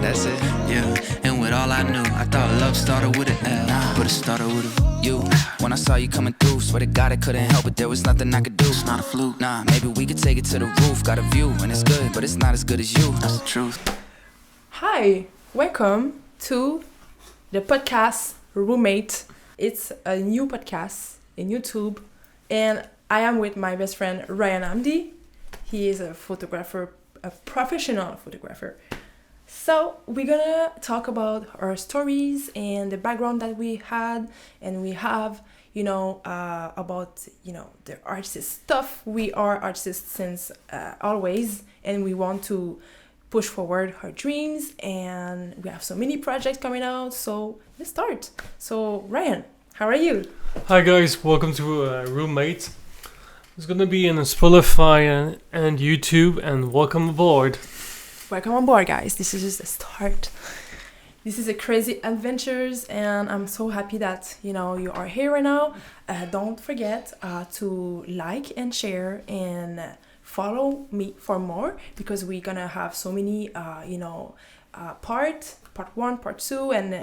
That's it, yeah. And with all I knew, I thought love started with an L, but it started with a U. When I saw you coming through, swear to God I couldn't help it. There was nothing I could do. It's not a fluke, nah. Maybe we could take it to the roof. Got a view, and it's good, but it's not as good as you. That's the truth. Hi, welcome to the podcast Roommate. It's a new podcast in YouTube, and I am with my best friend Ryan Hamdi. He is a photographer, a professional photographer. So we're gonna talk about our stories and the background that we had and we have, about, the artist stuff. We are artists since always, and we want to push forward our dreams, and we have so many projects coming out. So let's start. So Ryan, how are you? Hi guys, welcome to Roommate. It's gonna be in Spotify and YouTube, and welcome aboard. Welcome on board, guys. This is just a start. This is a crazy adventures, and I'm so happy that you are here right now. Don't forget to like and share and follow me for more, because we're gonna have so many part 1, part 2, and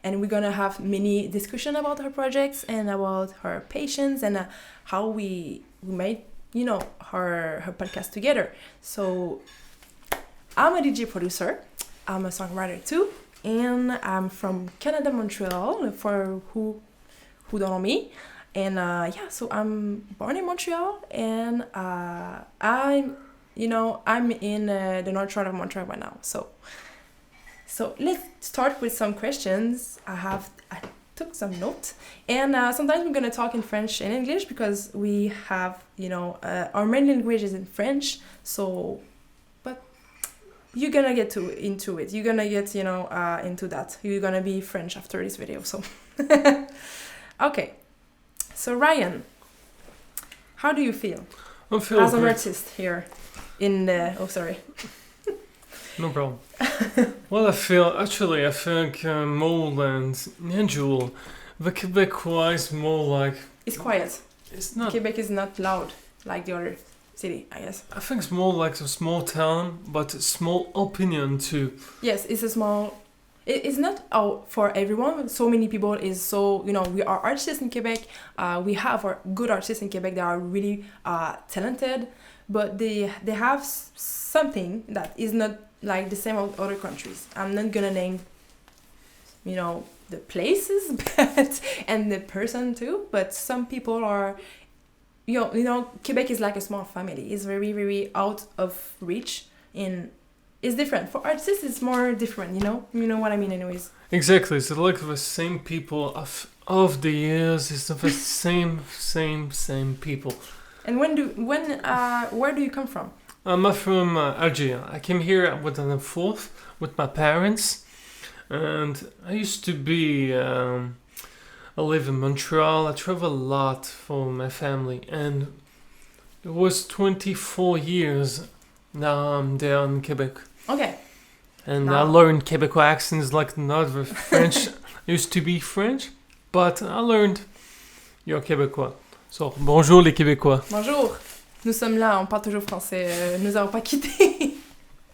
and we're gonna have many discussion about her projects and about her patients and how we made her podcast together. So I'm a DJ producer, I'm a songwriter too, and I'm from Canada, Montreal, for who don't know me. And so I'm born in Montreal, and I'm in the north side of Montreal right now. So let's start with some questions. I took some notes, and sometimes we're gonna talk in French and English because we have our main language is in French. So, but you're gonna get into it. You're gonna get into that. You're gonna be French after this video. So, okay. So Ryan, how do you feel? I feel as an great. artist here in the... Oh, sorry. No problem. Well, I think more than usual. The Quebec is more like... It's quiet. It's not... Quebec is not loud like the other city, I guess. I think it's more like a small town, but a small opinion too. Yes, it's a small... It's not for everyone. So many people we are artists in Quebec. We have our good artists in Quebec that are really talented, but they have something that is not like the same as other countries. I'm not gonna name, the places, and the person too. But some people are, Quebec is like a small family. It's very, very out of reach in. It's different. For artists, it's more different, You know what I mean anyways. Exactly. It's like the same people of the years. It's the same people. And where do you come from? I'm from Algeria. I came here with an fourth with my parents. And I used to be... I live in Montreal. I travel a lot for my family. And it was 24 years now I'm there in Quebec. Okay. And I learned Quebecois accents like not the French. Used to be French, but I learned your Québécois. So, bonjour les Québécois. Bonjour. Nous sommes là, on parle toujours français. Nous n'avons pas quitté.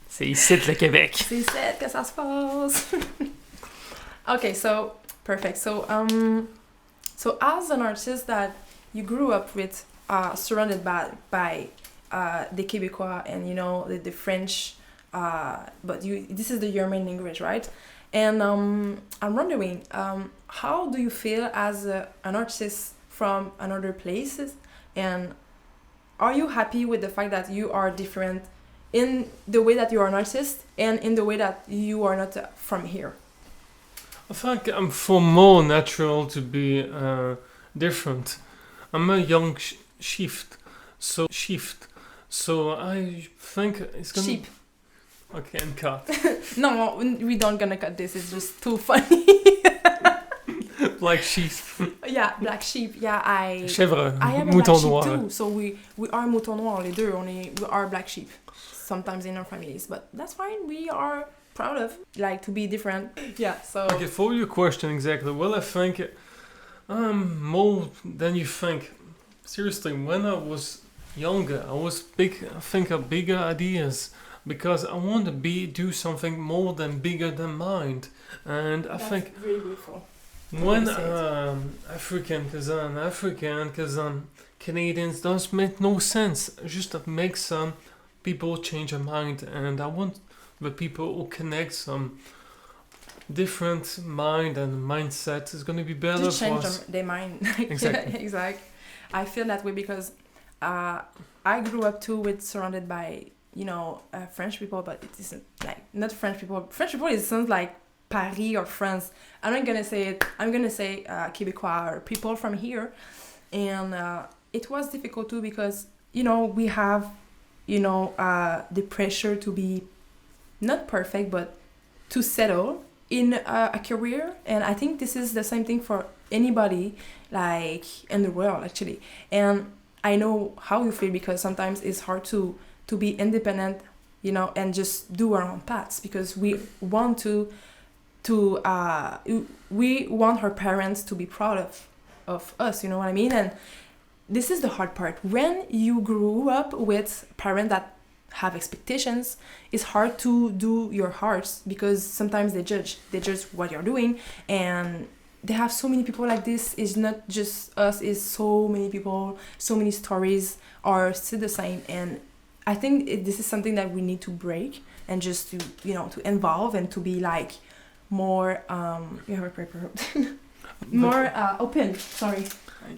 C'est ici le Québec. C'est ici que ça se passe. Okay, so perfect. So as an artist that you grew up with, surrounded by the Québécois and the French, but this is your main language, right? And I'm wondering, how do you feel as an artist from another places, and are you happy with the fact that you are different in the way that you are an artist and in the way that you are not from here? I think I'm for more natural to be different. I'm a young shift, so I think it's gonna... Sheep. Okay, and cut. No, we don't gonna cut this. It's just too funny. Black sheep. Yeah, black sheep. Yeah, Chèvre. I am a Mouton black sheep noir. too. So we are mouton noir, les deux. We are black sheep. Sometimes in our families, but that's fine. We are proud of to be different. Yeah. So. Okay, for your question exactly. Well, I think more than you think. Seriously, when I was younger, I was bigger ideas. because I want to do something more than bigger than mine. And I think really beautiful. when African, because Canadians, does make no sense. Just that makes some people change their mind, and I want the people who connect some different mind and mindset is going to be better Just for change us. their mind. Exactly. Yeah, exactly. I feel that way because I grew up too surrounded by French people, but it isn't like not French people. French people it sounds like Paris or France. I'm not gonna say it. I'm gonna say Quebecois or people from here, and it was difficult too because we have the pressure to be not perfect but to settle in a career, and I think this is the same thing for anybody like in the world actually. And I know how you feel because sometimes it's hard to be independent, and just do our own paths because we want we want our parents to be proud of us, you know what I mean? And this is the hard part. When you grew up with parents that have expectations, it's hard to do your hearts because sometimes they judge what you're doing, and they have so many people like this. It's not just us, it's so many people, so many stories are still the same. And I think this is something that we need to break and just to to involve and to be like more you have a paper more open. Sorry.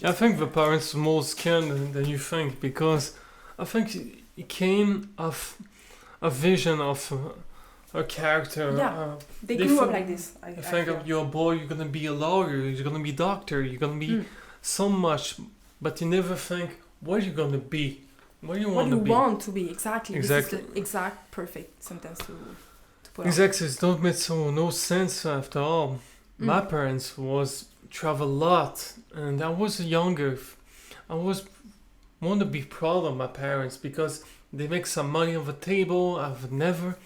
I think the parents are more scared than you think because I think it came of a vision of a character. Yeah, they grew up like this. I think feel. of you're a boy, you're gonna be a lawyer, you're gonna be a doctor, you're gonna be so much, but you never think what you're gonna be. What do you want to be? Want to be, exactly. Exactly. This is the exact perfect sentence to put exactly. It don't make no sense after all. My parents was travel a lot, and I was younger. I want to be proud of my parents because they make some money on the table. I've never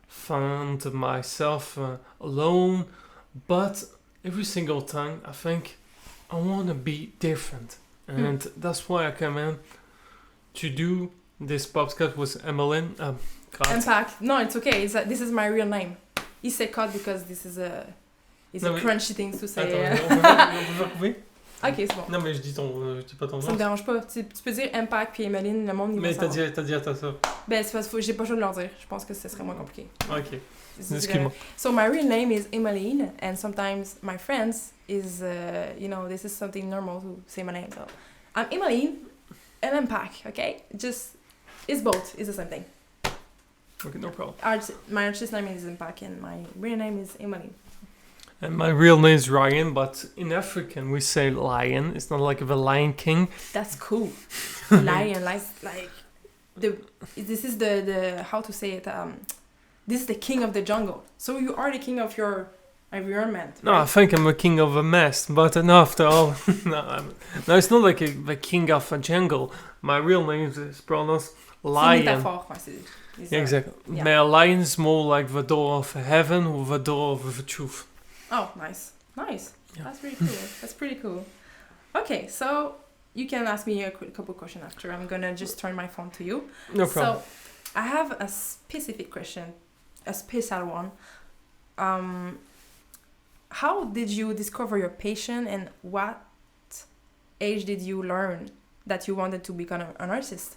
found myself alone, but every single time I think I want to be different, and that's why I came in to do this podcast with Émelyne. Impact. No, it's okay. This is my real name. He said cut because this is a crunchy thing to say. Ok, c'est bon. Non mais je dis pas ton nom. Ça me dérange pas. Tu peux dire Impact puis Émelyne, le monde il va Mais savoir. t'as dit ça. Ben c'est parce que j'ai pas le choix de leur dire. Je pense que ce serait moins compliqué. Ok. Excuse-moi. So my real name is Émelyne, and sometimes my friends is this is something normal to say my name. So I'm Émelyne and Impact. Okay, just it's both. It's the same thing. Okay, no problem. My artist name is Impact and my real name is Émelyne. And my real name is Ryan, but in African we say lion. It's not like the Lion King. That's cool. Lion, like this is the how to say it. This is the king of the jungle. So you are the king of your environment. Right? No, I think I'm a king of a mess, but after all, no, it's not like the king of a jungle. My real name is pronounced lion. C'est une métaphore, yeah, exactly. Yeah. But a lion is more like the door of heaven or the door of the truth. Oh, nice. Yeah. That's really cool. That's pretty cool. Okay, so you can ask me a couple questions after. I'm gonna just turn my phone to you. No problem. So I have a specific question, a special one. How did you discover your passion, and what age did you learn that you wanted to become an artist?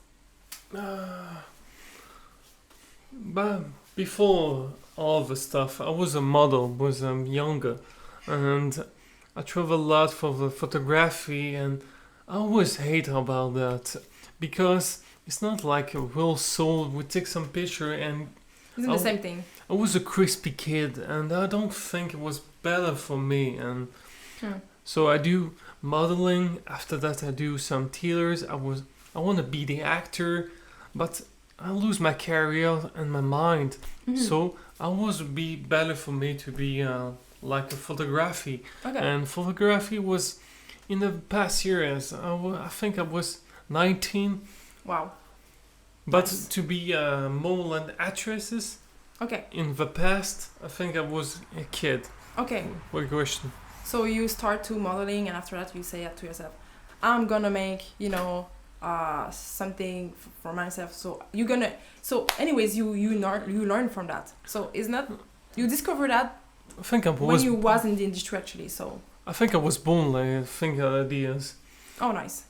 But before all the stuff, I was a model, was younger, and I travel a lot for the photography, and I always hate about that because it's not like a real soul would take some picture and Isn't the same thing? I was a crispy kid, and I don't think it was better for me, and so I do modeling. After that, I do some theaters. I want to be the actor, but I lose my career and my mind. So I would be better for me to be like a photography. Okay. And photography was in the past years. I think I was 19. Wow. But Nice. to be model and actresses Okay. in the past, I think I was a kid. Okay. What question? So you start to modeling, and after that you say to yourself, I'm gonna make, something for myself. So anyways, you learn from that. So it's not, you discover that I think I when was. you was in the industry actually. So I think I was born like thinking ideas. oh, nice.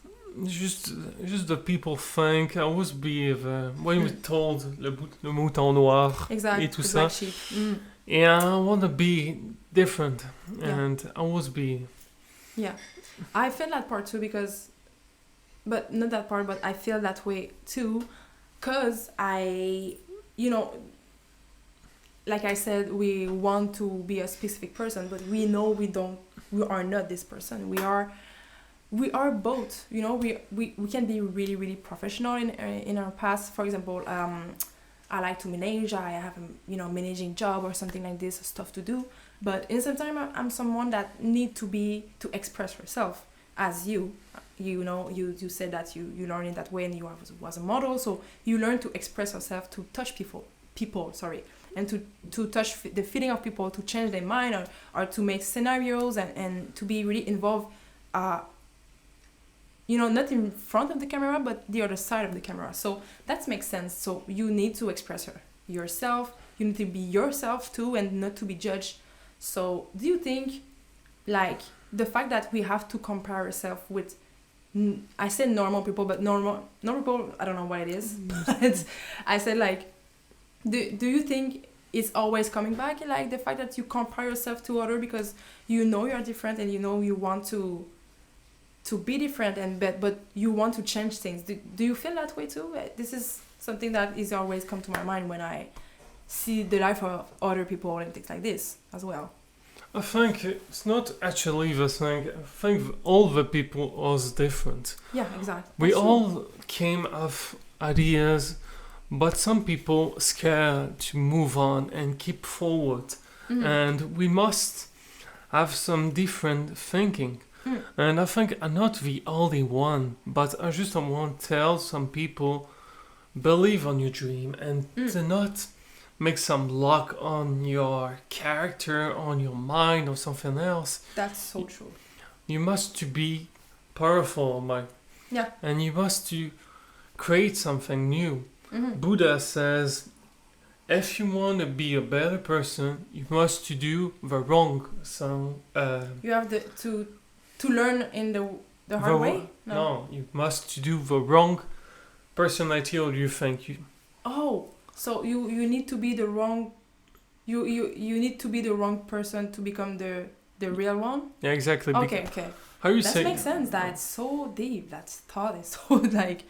Just the people think. I always be when we told le mouton noir Exactly. et tout ça. Black sheep. Mm. Yeah, I want to be different, Yeah. and I always be. Yeah, I feel that part too but not that part, but I feel that way too, cause like I said, we want to be a specific person, but we know we are not this person. We are both. We can be really, really professional in our past. For example, I like to manage. I have a managing job or something like this, stuff to do. But in the same time, I'm someone that need to express herself as you. You said that you learn in that way, and you was a model, so you learn to express yourself, to touch people, and to touch the feeling of people, to change their mind or to make scenarios and to be really involved. Not in front of the camera, but the other side of the camera. So that makes sense. So you need to express yourself. You need to be yourself too, and not to be judged. So do you think, like, the fact that we have to compare ourselves with, I said normal people, but normal people, I don't know what it is. But I said, like, do you think it's always coming back? Like, the fact that you compare yourself to other because you're different and you want to be different, but you want to change things. Do you feel that way too? This is something that is always come to my mind when I see the life of other people and things like this as well. I think it's not actually the thing. I think all the people are different. Yeah, exactly. We That's all true. came of ideas, but some people scared to move on and keep forward. Mhm. And we must have some different thinking. Mm. And I think I'm not the only one, but I just want to tell some people, believe on your dream and to not make some lock on your character, on your mind or something else. That's so true. You must to be powerful, Yeah. and you must to create something new. Mm-hmm. Buddha says, if you want to be a better person, you must to do the wrong. So You have to learn in the hard way? No, you must to do the wrong personality, or you think you. Oh, so you need to be the wrong. You need to be the wrong person to become the real one. Yeah, exactly. Okay. How you That say? makes sense. That's so deep. That thought is so like.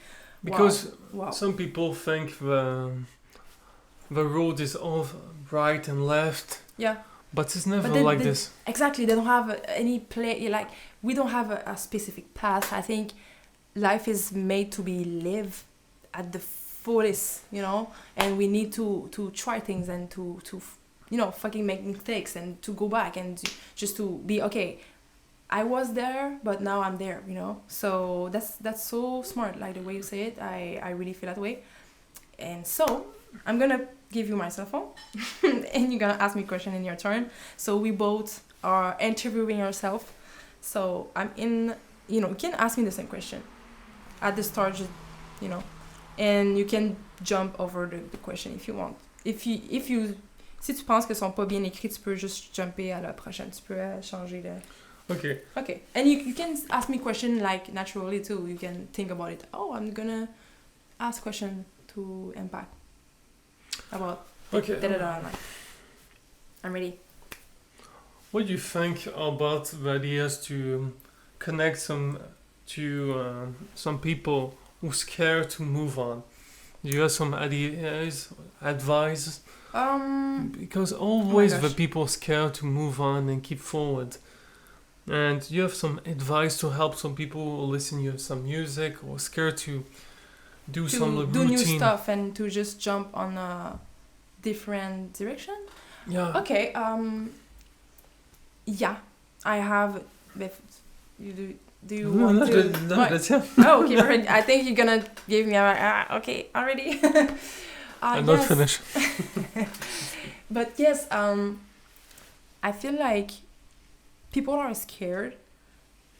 Because wow. some people think the road is all right and left. Yeah. But it's never But like this. Exactly. They don't have any play. Like, we don't have a specific path. I think life is made to be lived at the fullest, and we need to try things and to fucking make mistakes and to go back and just to be okay. I was there, but now I'm there, So that's so smart, like the way you say it. I really feel that way. And so I'm gonna give you my cell phone and you're gonna ask me a question in your turn. So we both are interviewing ourselves. So I'm in, you can ask me the same question at the start, just, and you can jump over the question if you want. Si tu penses qu'elles sont pas bien écrites, tu peux juste jumper à la prochaine. Tu peux changer de... Okay. And you can ask me question like naturally too. You can think about it. Oh, I'm gonna ask question to Impact about I'm ready. What do you think about the ideas to connect some people who scared to move on? Do you have some ideas, advice? Because always the people scared to move on and keep forward. And you have some advice to help some people who listen to some music or scared to do some routine. New stuff and to just jump on a different direction? Yeah. Okay. Yeah. I have... Do you want to... Oh, okay. Right. I think you're gonna give me okay, already. I'm not finished. But yes, I feel like people are scared,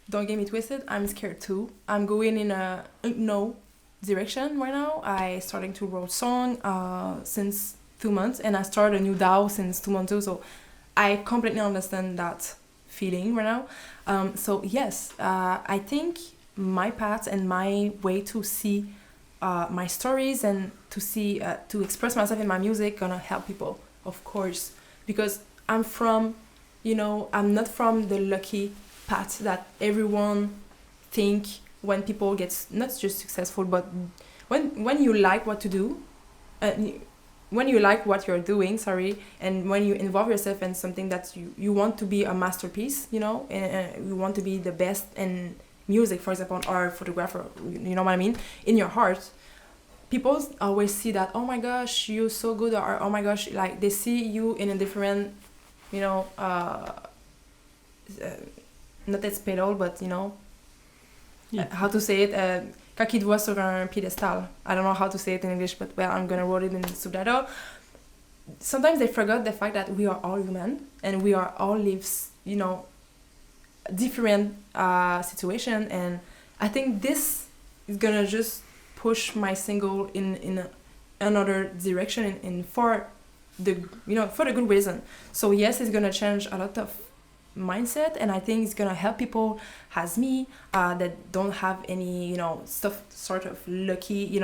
don't get me twisted, I'm scared too. I'm going in a no direction right now. I starting to write song since 2 months, and I started a new DAO since 2 months too. So I completely understand that feeling right now. So yes, I think my path and my way to see my stories and to see to express myself in my music gonna help people, of course, because I'm from, I'm not from the lucky path that everyone think when people get not just successful, but when you like what to do, when you like what you're doing, and when you involve yourself in something that you want to be a masterpiece, and you want to be the best in music, for example, or a photographer, you know what I mean, in your heart, people always see that, oh my gosh, you're so good, or oh my gosh, like they see you in a different, not that pedal, but how to say it, quand il te voit sur un piédestal. I don't know how to say it in English, but well, I'm gonna write it in subtitle. Sometimes they forgot the fact that we are all human and we are all lives, different situation, and I think this is gonna just push my single in another direction in for the good reason. So yes, it's gonna change a lot of mindset, and I think it's gonna help people as me that don't have any stuff sort of lucky.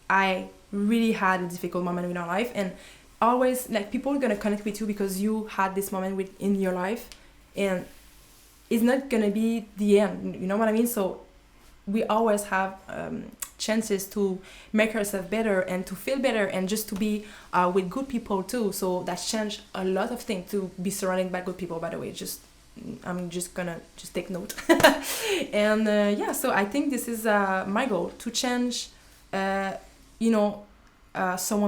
I really had a difficult moment in our life, and always like people are gonna connect with you because you had this moment in your life, and it's not gonna be the end, you know what I mean? So we always have chances to make ourselves better and to feel better and just to be with good people too. So that changed a lot of things, to be surrounded by good people, by the way. I'm just gonna take note. And so I think this is my goal, to change someone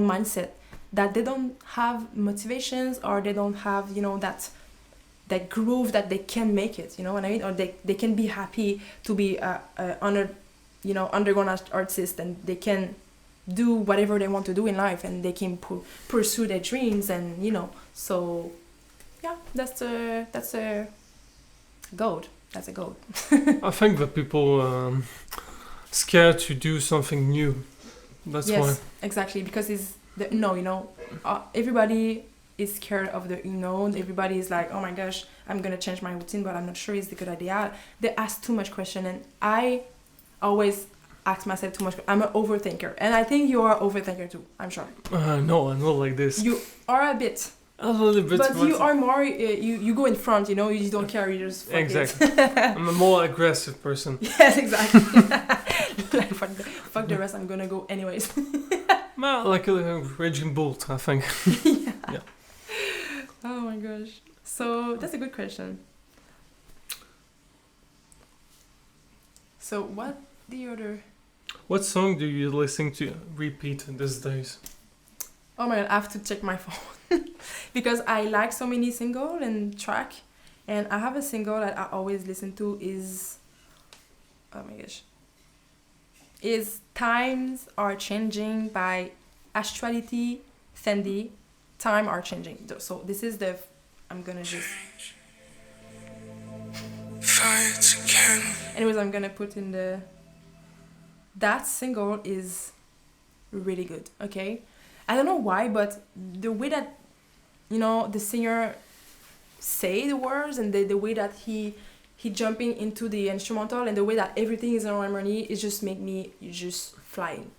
mindset that they don't have motivations, or they don't have that groove that they can make it, you know what I mean, or they can be happy to be underground artist, and they can do whatever they want to do in life, and they can pursue their dreams, and so yeah, that's a goal. That's a goal. I think that people scared to do something new. That's why. Yes, exactly, because everybody is scared of the unknown. Everybody is like, oh my gosh, I'm gonna change my routine, but I'm not sure it's a good idea. They ask too much question, and I always ask myself too much. I'm an overthinker, and I think you are an overthinker too, I'm sure. No, I'm not like this. You are a bit. A little bit. But you are more, you go in front, you don't care, you just fuck exactly. I'm a more aggressive person. Yes, exactly. Like, fuck the rest, I'm gonna go anyways. Well, like a raging bull, I think. Yeah. Oh my gosh. So that's a good question. So what song do you listen to repeat these days? Oh my god, I have to check my phone. Because I like so many single and track, and I have a single that I always listen to is, oh my gosh, is Times Are Changing by Astrality Fendi. Time Are Changing. So this is I'm gonna just fight again. Anyways, I'm gonna put in that single is really good, okay? I don't know why, but the way that the singer say the words, and the way that he jumping into the instrumental, and the way that everything is in harmony, it just make me just flying.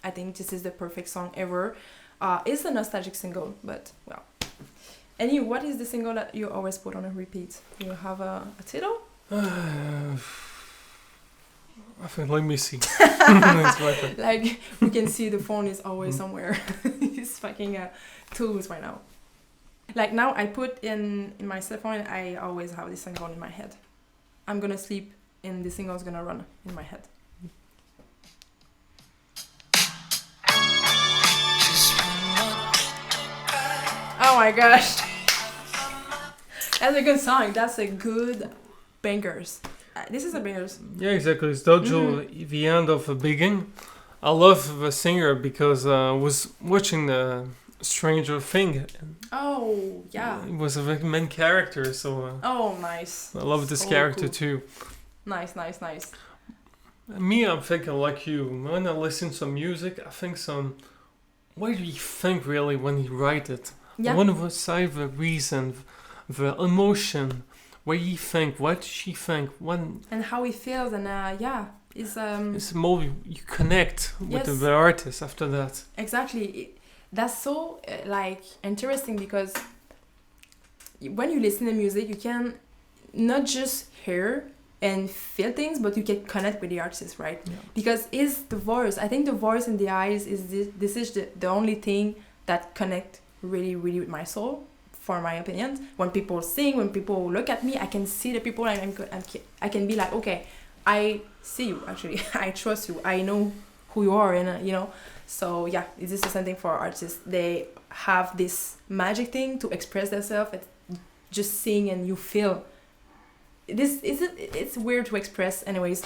I think this is the perfect song ever. It's a nostalgic single, but well. And you, what is the single that you always put on a repeat? You have a title? I think, let me see. Like, we can see the phone is always somewhere. It's fucking tools right now. Like now I put in my cell phone, I always have this single in my head. I'm gonna sleep and the single is gonna run in my head. Oh my gosh. That's a good song. That's a good bangers. This is a bangers. Yeah, exactly. It's Dojo, the end of the beginning. I love the singer because I was watching the Stranger Thing. Oh, yeah. It was a main character, so... oh, nice. I love this so character cool. too. Nice. Me, I'm thinking like you. When I listen to music, I think what do you think really when you write it? Yeah. I want to say the reason, the emotion, what you think, what she think, when And how he feels, and it's more you connect with Yes. the artist after that. exactly. That's so like interesting because when you listen to music, you can not just hear and feel things, but you can connect with the artist, right? Yeah. Because it's the voice. I think the voice and the eyes is this is the only thing that connect really, really with my soul, for my opinion. When people sing, when people look at me, I can see the people, and I can be like, okay, I see you. Actually, I trust you. I know who you are, and So yeah, this is the same thing for artists. They have this magic thing to express themselves and just sing, and you feel. It's weird to express, anyways.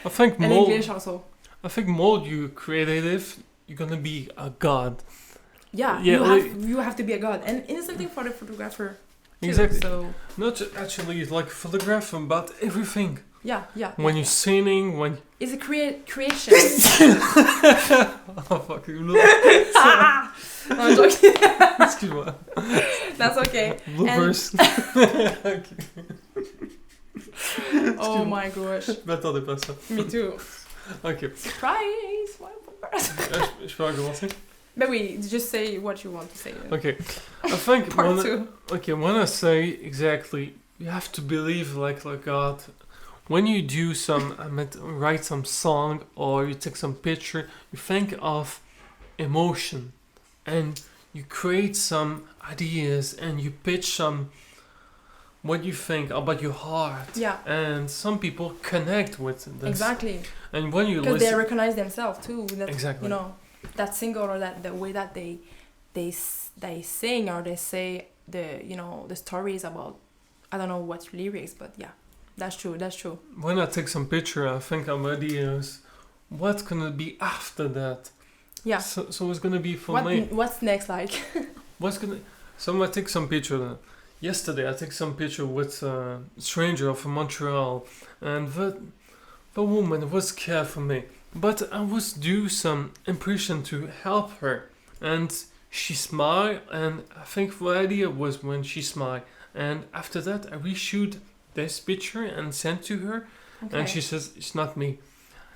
I think And more. English also. I think more you creative, you're gonna be a god. Yeah, Yeah, you have to be a god, and it's something for the photographer. Too, Exactly. So Not actually like photographer, but everything. yeah. When you're singing, when It's a creation. oh fuck you. No, I'm joking. Excuse me. That's okay. Bloopers. Okay. Oh my gosh. J'attendais pas ça. Me too. Ok. Surprise. Je peux recommencer? But wait, just say what you want to say. Okay. I think Part 2. when I say exactly, you have to believe like God. When you do write some song or you take some picture, you think of emotion and you create some ideas and you pitch some what you think about your heart. Yeah. And some people connect with this. Exactly. And when you Because they listen, recognize themselves too. That, exactly. That single or that the way that they sing or they say the stories about, I don't know what lyrics, but yeah, that's true. When I take some picture, I think of ideas. What's gonna be after that? Yeah. So it's gonna be for me. What's next like? So I take some picture. Yesterday I took some picture with a stranger from Montreal, and the woman was care for me. But I was do some impression to help her, and she smiled, and I think the idea was when she smiled. And after that, I reshoot this picture and sent to her, Okay. and she says it's not me.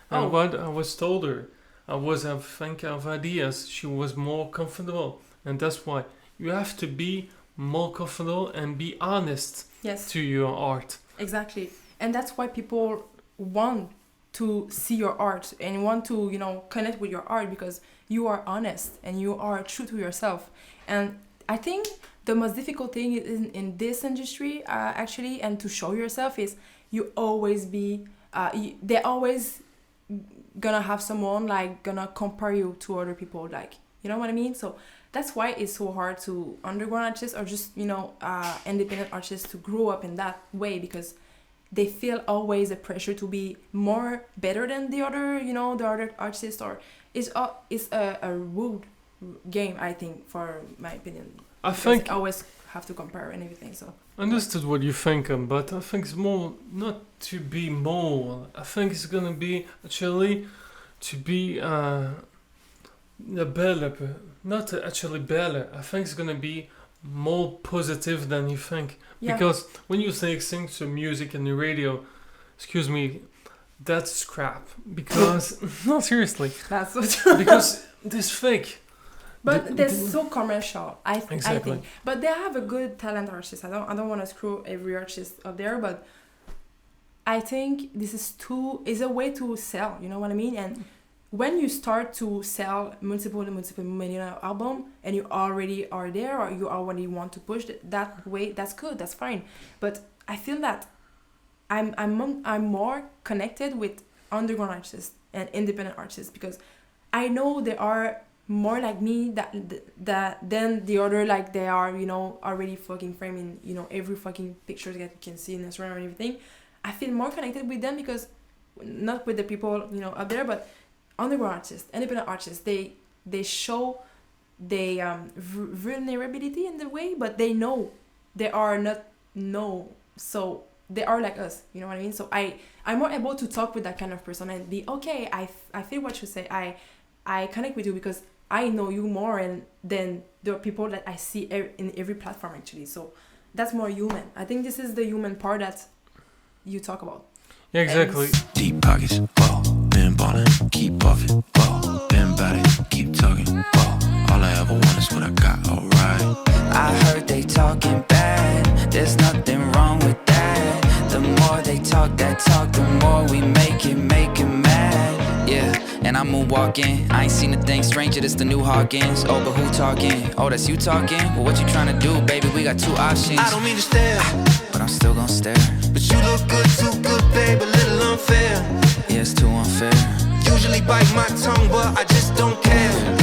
And what I was told her, I think of ideas. She was more comfortable, and that's why you have to be more comfortable and be honest Yes. to your art. Exactly. And that's why people want to see your art and want to, connect with your art, because you are honest and you are true to yourself. And I think the most difficult thing in this industry, actually, and to show yourself is you always be, they're always gonna have someone like gonna compare you to other people, like, you know what I mean? So that's why it's so hard to underground artists or just, independent artists to grow up in that way, because they feel always a pressure to be better than the other, the other artists, or it's a rude game, I think, for my opinion. I Because think I always have to compare and everything, so. understood what you think, but I think it's more not to be more. I think it's gonna be actually to be not actually better. I think it's gonna be more positive than you think. Yeah. Because when you sing to music in the radio, excuse me, that's crap. Because no, seriously, That's so true. because this fake. But they're so commercial, I Exactly. think. But they have a good talent artist. I don't want to screw every artist up there, but I think this is a way to sell. You know what I mean? And when you start to sell multiple million album, and you already are there, or you already want to push that way, that's good. That's fine. But I feel that I'm more connected with underground artists and independent artists, because I know they are more like me that than the other, like they are, already fucking framing, every fucking picture that you can see in Instagram and everything. I feel more connected with them, because not with the people, up there, but underground artists, independent artists, they show vulnerability in the way, but they know they are not so they are like us, you know what I mean? So I'm more able to talk with that kind of person and be okay. I feel what you say. I connect with you because I know you more, and then there are people that I see in every platform actually. So that's more human. I think this is the human part that you talk about. Yeah, exactly. Deep pockets, whoa, been ballin', keep off it, whoa, been bout it, keep talking, whoa, all I ever want is what I got, alright. I heard they talking bad, there's nothing wrong with that. The more they talk that talk, the more we make it mad. Yeah, and I'm moonwalking, I ain't seen a thing stranger, this the new Hawkins. Oh, but who talking? Oh, that's you talking? Well, what you tryna do, baby? We got two options. I don't mean to stare, but I'm still gon' stare. but you look good, too good, babe, a little unfair. Yeah, it's too unfair. Usually bite my tongue, but I just don't care.